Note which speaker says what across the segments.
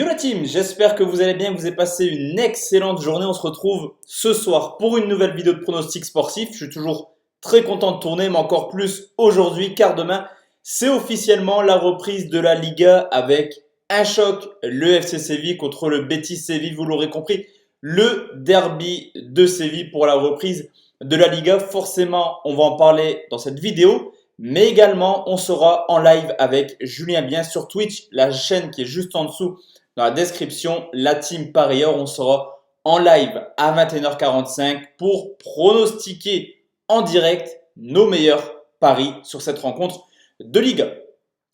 Speaker 1: Yo la team, j'espère que vous allez bien, que vous avez passé une excellente journée. On se retrouve ce soir pour une nouvelle vidéo de pronostic sportif. Je suis toujours très content de tourner, mais encore plus aujourd'hui car demain, c'est officiellement la reprise de la Liga avec un choc, le FC Séville contre le Betis Séville. Vous l'aurez compris, le derby de Séville pour la reprise de la Liga. Forcément, on va en parler dans cette vidéo. Mais également, on sera en live avec Julien Bien sur Twitch, la chaîne qui est juste en dessous dans la description, la team parieur. On sera en live à 21h45 pour pronostiquer en direct nos meilleurs paris sur cette rencontre de Liga.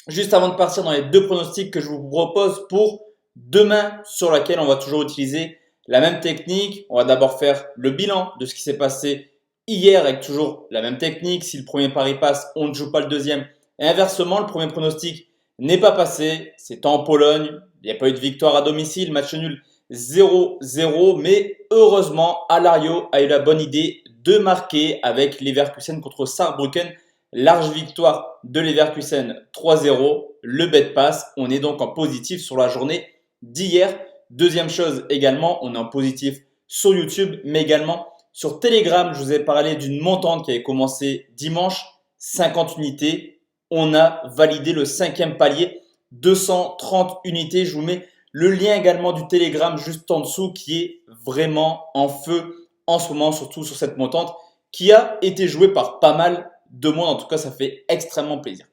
Speaker 1: Juste avant de partir dans les deux pronostics que je vous propose pour demain, sur laquelle on va toujours utiliser la même technique. On va d'abord faire le bilan de ce qui s'est passé hier avec toujours la même technique. Si le premier pari passe, on ne joue pas le deuxième. Et inversement, le premier pronostic n'est pas passé. C'est en Pologne. Il n'y a pas eu de victoire à domicile. Match nul 0-0. Mais heureusement, Alario a eu la bonne idée de marquer avec Leverkusen contre Saarbrücken. Large victoire de Leverkusen 3-0. Le bet passe. On est donc en positif sur la journée d'hier. Deuxième chose également, on est en positif sur YouTube, mais également sur Telegram. Je vous ai parlé d'une montante qui avait commencé dimanche, 50 unités. On a validé le cinquième palier, 230 unités. Je vous mets le lien également du Telegram juste en dessous qui est vraiment en feu en ce moment, surtout sur cette montante qui a été jouée par pas mal de monde. En tout cas, ça fait extrêmement plaisir.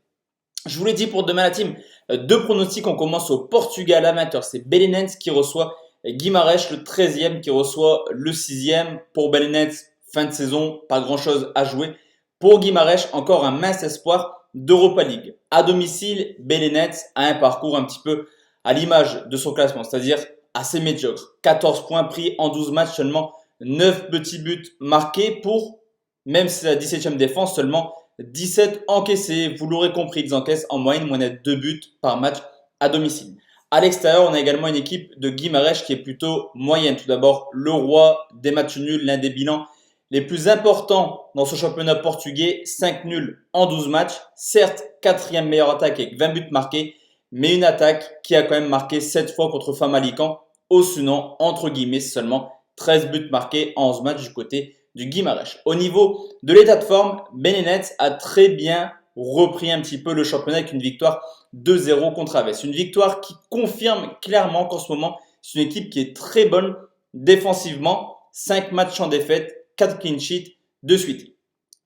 Speaker 1: Je vous l'ai dit pour demain la team, deux pronostics. On commence au Portugal à 20h. C'est Belenenses qui reçoit Guimarães, le 13e qui reçoit le 6e. Pour Belenenses, fin de saison, pas grand chose à jouer. Pour Guimarães, encore un mince espoir d'Europa League. À domicile, Belenenses a un parcours un petit peu à l'image de son classement, c'est-à-dire assez médiocre. 14 points pris en 12 matchs, seulement 9 petits buts marqués pour, même si c'est la 17e défense, seulement 17 encaissés. Vous l'aurez compris, ils encaissent en moyenne moins de 2 buts par match à domicile. À l'extérieur, on a également une équipe de Guimarães qui est plutôt moyenne. Tout d'abord, le roi des matchs nuls, l'un des bilans les plus importants dans ce championnat portugais. 5 nuls en 12 matchs. Certes, 4e meilleure attaque avec 20 buts marqués, mais une attaque qui a quand même marqué 7 fois contre Famalicão. Au sinon, entre guillemets, seulement 13 buts marqués en 11 matchs du côté du Guimarães. Au niveau de l'état de forme, Belenenses a très bien repris un petit peu le championnat avec une victoire 2-0 contre Aves. Une victoire qui confirme clairement qu'en ce moment, c'est une équipe qui est très bonne défensivement. 5 matchs sans défaite, 4 clean sheets de suite.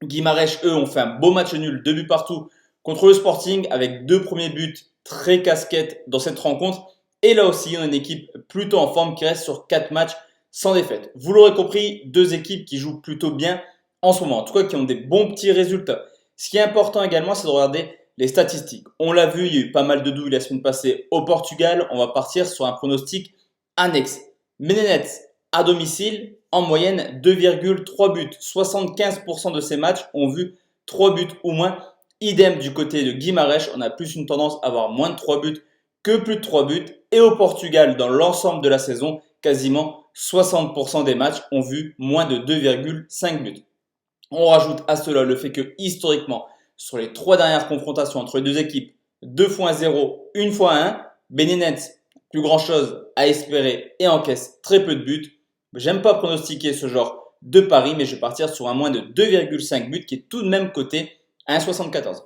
Speaker 1: Guimarães, eux, ont fait un beau match nul, 2 buts partout contre le Sporting avec 2 premiers buts très casquettes dans cette rencontre. Et là aussi, on a une équipe plutôt en forme qui reste sur 4 matchs sans défaite. Vous l'aurez compris, deux équipes qui jouent plutôt bien en ce moment, en tout cas qui ont des bons petits résultats. Ce qui est important également, c'est de regarder les statistiques. On l'a vu, il y a eu pas mal de douilles la semaine passée au Portugal. On va partir sur un pronostic annexe. Belenenses à domicile, en moyenne 2,3 buts. 75% de ces matchs ont vu 3 buts ou moins. Idem du côté de Guimarães, on a plus une tendance à avoir moins de 3 buts que plus de 3 buts. Et au Portugal, dans l'ensemble de la saison, quasiment 60% des matchs ont vu moins de 2,5 buts. On rajoute à cela le fait que historiquement, sur les 3 dernières confrontations entre les deux équipes, 2 fois 0, 1 fois 1, Belenenses, plus grand chose à espérer et encaisse très peu de buts. J'aime pas pronostiquer ce genre de pari, mais je vais partir sur un moins de 2,5 buts qui est tout de même coté à 1,74.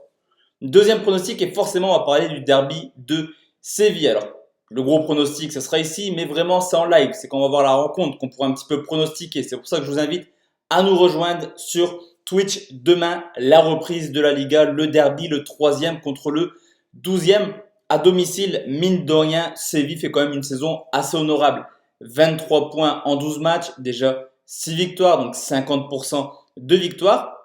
Speaker 1: Deuxième pronostic, et forcément on va parler du derby de Séville. Alors, le gros pronostic, ce sera ici, mais vraiment, c'est en live. C'est qu'on va voir la rencontre, qu'on pourra un petit peu pronostiquer. C'est pour ça que je vous invite à nous rejoindre sur Twitch demain. La reprise de la Liga, le derby, le 3e contre le 12e à domicile. Mine de rien, Séville fait quand même une saison assez honorable. 23 points en 12 matchs, déjà 6 victoires, donc 50% de victoires.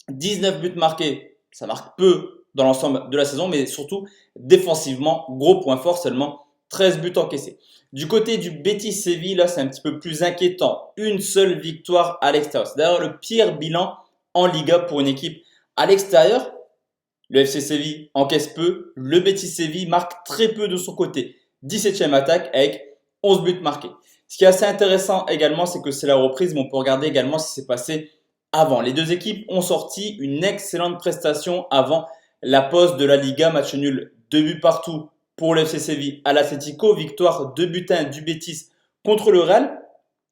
Speaker 1: 19 buts marqués, ça marque peu dans l'ensemble de la saison, mais surtout défensivement, gros point fort, seulement 13 buts encaissés. Du côté du Betis Séville, là, c'est un petit peu plus inquiétant. Une seule victoire à l'extérieur. C'est d'ailleurs le pire bilan en Liga pour une équipe à l'extérieur. Le FC Séville encaisse peu. Le Betis Séville marque très peu de son côté. 17e attaque avec 11 buts marqués. Ce qui est assez intéressant également, c'est que c'est la reprise, mais on peut regarder également ce qui s'est passé avant. Les deux équipes ont sorti une excellente prestation avant la pause de la Liga. Match nul, 2 buts partout pour le FC Séville à l'Atlético. Victoire 2-1 du Betis contre le Real.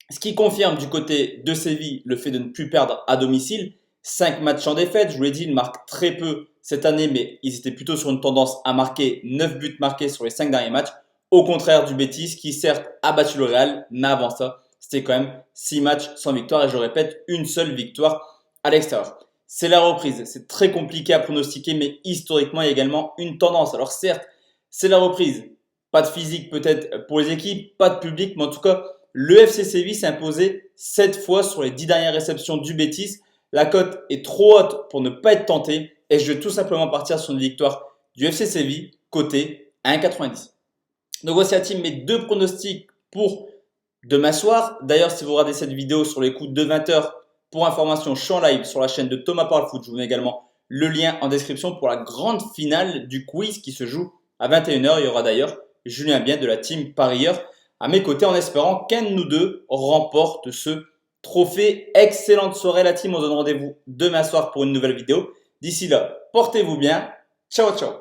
Speaker 1: Ce qui confirme du côté de Séville le fait de ne plus perdre à domicile. 5 matchs sans défaite. Je vous l'ai dit, ils marquent très peu cette année, mais ils étaient plutôt sur une tendance à marquer 9 buts marqués sur les 5 derniers matchs. Au contraire du Betis qui certes a battu le Real, mais avant ça, c'était quand même 6 matchs sans victoire. Et je répète, une seule victoire à l'extérieur. C'est la reprise. C'est très compliqué à pronostiquer, mais historiquement, il y a également une tendance. Alors certes, c'est la reprise. Pas de physique peut-être pour les équipes, pas de public, mais en tout cas, le FC Séville s'est imposé 7 fois sur les 10 dernières réceptions du Betis. La cote est trop haute pour ne pas être tenté et je vais tout simplement partir sur une victoire du FC Séville, côté 1,90. Donc voici la team, mes deux pronostics pour demain soir. D'ailleurs, si vous regardez cette vidéo sur les coups de 20h, pour information, je suis en live sur la chaîne de Thomas Parle Foot. Je vous mets également le lien en description pour la grande finale du quiz qui se joue à 21h. Il y aura d'ailleurs Julien Bien de la team Parieur à mes côtés en espérant qu'un de nous deux remporte ce trophée. Excellente soirée la team, on se donne rendez-vous demain soir pour une nouvelle vidéo. D'ici là, portez-vous bien. Ciao, ciao.